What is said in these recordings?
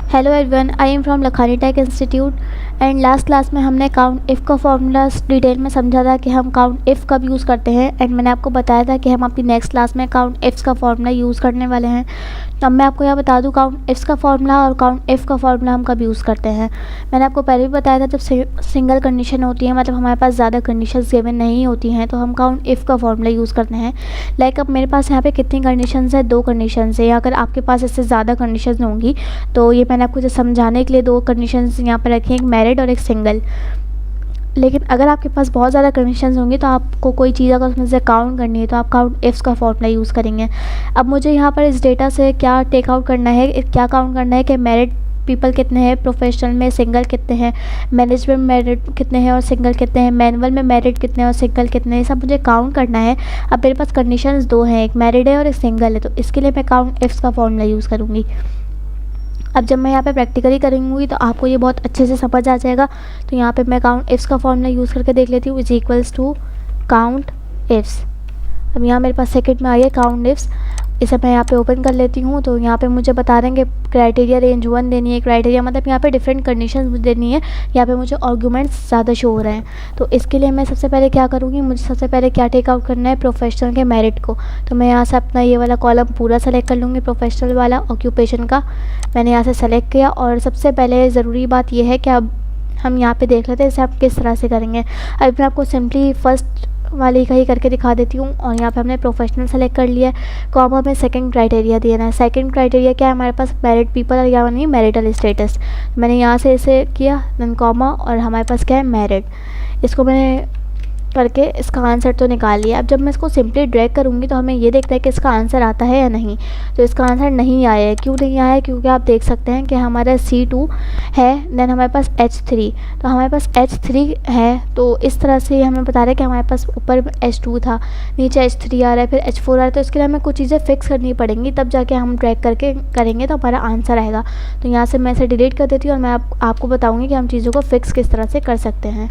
Hello everyone, I am from Lakhani tech institute and last class में हमने count if का formulas detail में समझा था कि हम काउंट इफ़ कब यूज़ करते हैं। एंड मैंने आपको बताया था कि हम अपनी नेक्स्ट क्लास में काउंट इफ़्स का फॉर्मूला यूज़ करने वाले हैं। तो अब मैं आपको यह बता दूं काउंट इफ़्स का फॉर्मूला और काउंट इफ़ का फॉर्मूला हम कब यूज़ करते हैं। मैंने आपको पहले भी बताया था जब सिंगल कंडीशन होती है, मतलब हमारे पास ज़्यादा कंडीशंस गिवन नहीं होती हैं, तो हम काउंट इफ़ का फॉर्मूला यूज़ करते हैं। लाइक अब मेरे पास यहाँ पे कितनी कंडीशंस है, 2 कंडीशंस है, या अगर आपके पास इससे ज़्यादा कंडीशंस होंगी तो ये मैंने आपको जो समझाने के लिए 2 कंडीशंस यहाँ पर रखी हैं, एक मैरिड और एक सिंगल। लेकिन अगर आपके पास बहुत ज़्यादा कंडीशंस होंगी तो आपको कोई चीज़ अगर उसमें से काउंट करनी है तो आप काउंट इफ़्स का फॉर्मूला यूज़ करेंगे। अब मुझे यहाँ पर इस डेटा से क्या टेक आउट करना है, क्या काउंट करना है कि मैरिड पीपल कितने हैं, प्रोफेशनल में सिंगल कितने हैं, मैनेजमेंट में मैरिड कितने हैं और सिंगल कितने हैं, मैनुअल में मैरिड कितने हैं और सिंगल कितने हैं, ये सब मुझे काउंट करना है। अब मेरे पास कंडीशंस 2 हैं, एक मैरिड है और एक सिंगल है, तो इसके लिए मैं काउंट इफ़्स का फॉर्मूला यूज़ करूँगी। अब जब मैं यहाँ पे प्रैक्टिकली करूँगी तो आपको ये बहुत अच्छे से समझ आ जाएगा। तो यहाँ पे मैं काउंट इफ़्स का फॉर्मूला यूज़ करके देख लेती हूँ, is equals to count ifs. अब यहाँ मेरे पास सेकंड में आ गया काउंट इफ़्स, इसे मैं यहाँ पे ओपन कर लेती हूँ। तो यहाँ पे मुझे बता रहे हैं कि क्राइटेरिया रेंज 1 देनी है। क्राइटेरिया मतलब यहाँ पे डिफरेंट कंडीशंस मुझे देनी है। यहाँ पे मुझे आर्गुमेंट्स ज़्यादा शो हो रहे हैं, तो इसके लिए मैं सबसे पहले क्या करूँगी, मुझे सबसे पहले क्या टेक आउट करना है, प्रोफेशनल के मेरिट को। तो मैं यहाँ से अपना ये वाला कॉलम पूरा सेलेक्ट कर लूँगी, प्रोफेशनल वाला ऑक्यूपेशन का मैंने यहाँ से सेलेक्ट किया। और सबसे पहले ज़रूरी बात यह है कि अब हम यहाँ पे देख लेते हैं इसे आप किस तरह से करेंगे। अब मैं आपको सिंपली फर्स्ट वाली का ही करके दिखा देती हूँ। और यहाँ पे हमने प्रोफेशनल सेलेक्ट कर लिया है, कॉमा में सेकंड क्राइटेरिया देना है। सेकंड क्राइटेरिया क्या है हमारे पास, मैरिड पीपल या नहीं मैरिटल स्टेटस। मैंने यहाँ से इसे किया देन कॉमा, और हमारे पास क्या है मैरिड। इसको मैंने करके इसका आंसर तो निकाल लिया। अब जब मैं इसको सिंपली ड्रैग करूँगी तो हमें ये देखना है कि इसका आंसर आता है या नहीं। तो इसका आंसर नहीं आया है। क्यों नहीं आया है, क्योंकि आप देख सकते हैं कि हमारा C2 है, देन हमारे पास H3। तो हमारे पास H3 है, तो इस तरह से हमें बता रहे हैं कि हमारे पास ऊपर H2 था, नीचे H3 आ रहा है, फिर H4 आ रहा है। तो इसके लिए हमें कुछ चीज़ें फिक्स करनी पड़ेंगी, तब जाके हम ड्रैग करके करेंगे तो हमारा आंसर आएगा। तो यहाँ से मैं इसे डिलीट कर देती हूँ और मैं आपको बताऊँगी कि हम चीज़ों को फिक्स किस तरह से कर सकते हैं।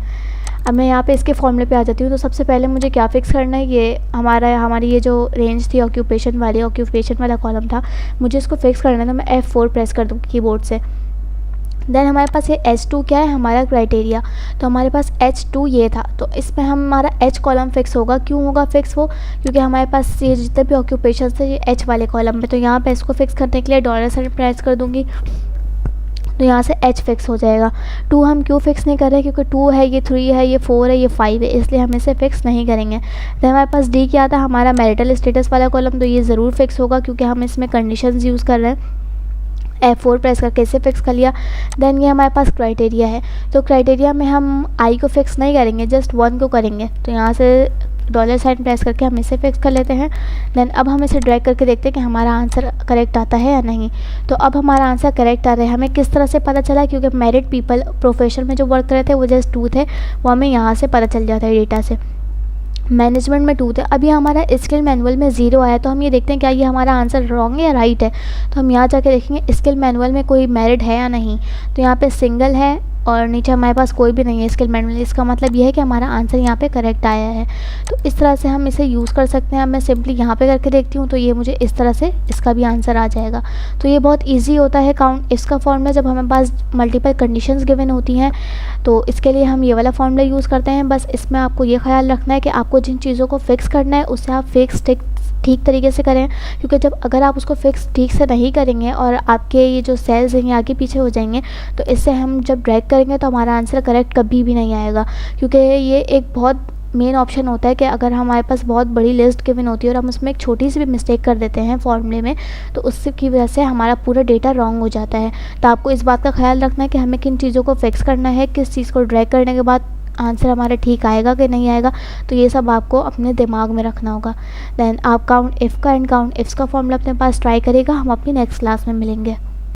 अब मैं यहाँ पे इसके फॉर्मूले पे आ जाती हूँ। तो सबसे पहले मुझे क्या फ़िक्स करना है, ये हमारी ये जो रेंज थी ऑक्यूपेशन वाला कॉलम था, मुझे इसको फिक्स करना है। तो मैं F4 प्रेस कर दूँ कीबोर्ड से। देन हमारे पास ये H2 क्या है, हमारा क्राइटेरिया। तो हमारे पास H2 ये था, तो इसमें हमारा H कॉलम फिक्स होगा। क्यों होगा फिक्स वो, क्योंकि हमारे पास ये जितने भी ऑक्यूपेशन थे ये H वाले कॉलम में। तो यहाँ पे इसको फिक्स करने के लिए $साइन प्रेस कर दूँगी, तो यहाँ से H फिक्स हो जाएगा। 2 हम क्यों फिक्स नहीं कर रहे, क्योंकि 2 है, ये 3 है, ये 4 है, ये 5 है, इसलिए हम इसे फिक्स नहीं करेंगे। तो हमारे पास D क्या था, हमारा मैरिटल स्टेटस वाला कॉलम, तो ये ज़रूर फिक्स होगा क्योंकि हम इसमें कंडीशंस यूज़ कर रहे हैं। F4 प्रेस करके इसे फिक्स कर लिया। देन ये हमारे पास क्राइटेरिया है, तो क्राइटेरिया में हम I को फिक्स नहीं करेंगे, जस्ट 1 को करेंगे। तो यहाँ से $साइन प्रेस करके हम इसे फिक्स कर लेते हैं। देन अब हम इसे ड्रैग करके देखते हैं कि हमारा आंसर करेक्ट आता है या नहीं। तो अब हमारा आंसर करेक्ट आ रहा है। हमें किस तरह से पता चला, क्योंकि मैरिड पीपल प्रोफेशन में जो वर्क कर रहे थे वो जस्ट 2 थे, वो हमें यहाँ से पता चल जाता है डेटा से। मैनेजमेंट में 2 थे। अभी हमारा स्किल मैनुअल में 0 आया, तो हम ये देखते हैं क्या ये हमारा आंसर रॉन्ग है या राइट है। तो हम यहाँ जाके देखेंगे स्किल मैनुअल में कोई मैरिड है या नहीं। तो यहाँ पे सिंगल है और नीचे हमारे पास कोई भी नहीं है स्किल मैनुअल। इसका मतलब ये है कि हमारा आंसर यहाँ पे करेक्ट आया है। तो इस तरह से हम इसे यूज़ कर सकते हैं। अब मैं सिंपली यहाँ पे करके देखती हूँ, तो ये मुझे इस तरह से इसका भी आंसर आ जाएगा। तो ये बहुत ईजी होता है काउंट इसका फॉर्मूला, जब हमारे पास मल्टीपल कंडीशंस गिवन होती हैं। तो इसके लिए हम ये वाला फॉर्मूला यूज़ करते हैं। बस इसमें आपको ये ख्याल रखना है कि आपको जिन चीज़ों को फिक्स करना है उससे आप फिक्स ठीक तरीके से करें, क्योंकि जब अगर आप उसको फिक्स ठीक से नहीं करेंगे और आपके ये जो सेल्स हैं आगे पीछे हो जाएंगे, तो इससे हम जब ड्रैग करेंगे तो हमारा आंसर करेक्ट कभी भी नहीं आएगा। क्योंकि ये एक बहुत मेन ऑप्शन होता है कि अगर हमारे पास बहुत बड़ी लिस्ट गिवन होती है और हम उसमें एक छोटी सी भी मिस्टेक कर देते हैं फॉर्मूले में, तो उससे की वजह से हमारा पूरा डेटा रॉन्ग हो जाता है। तो आपको इस बात का ख्याल रखना है कि हमें किन चीज़ों को फिक्स करना है, किस चीज़ को ड्रैग करने के बाद आंसर हमारा ठीक आएगा कि नहीं आएगा। तो ये सब आपको अपने दिमाग में रखना होगा। देन आप काउंट इफ़ का एंड काउंट इफ्स का फॉर्मूला अपने पास ट्राई करेगा। हम अपनी नेक्स्ट क्लास में मिलेंगे।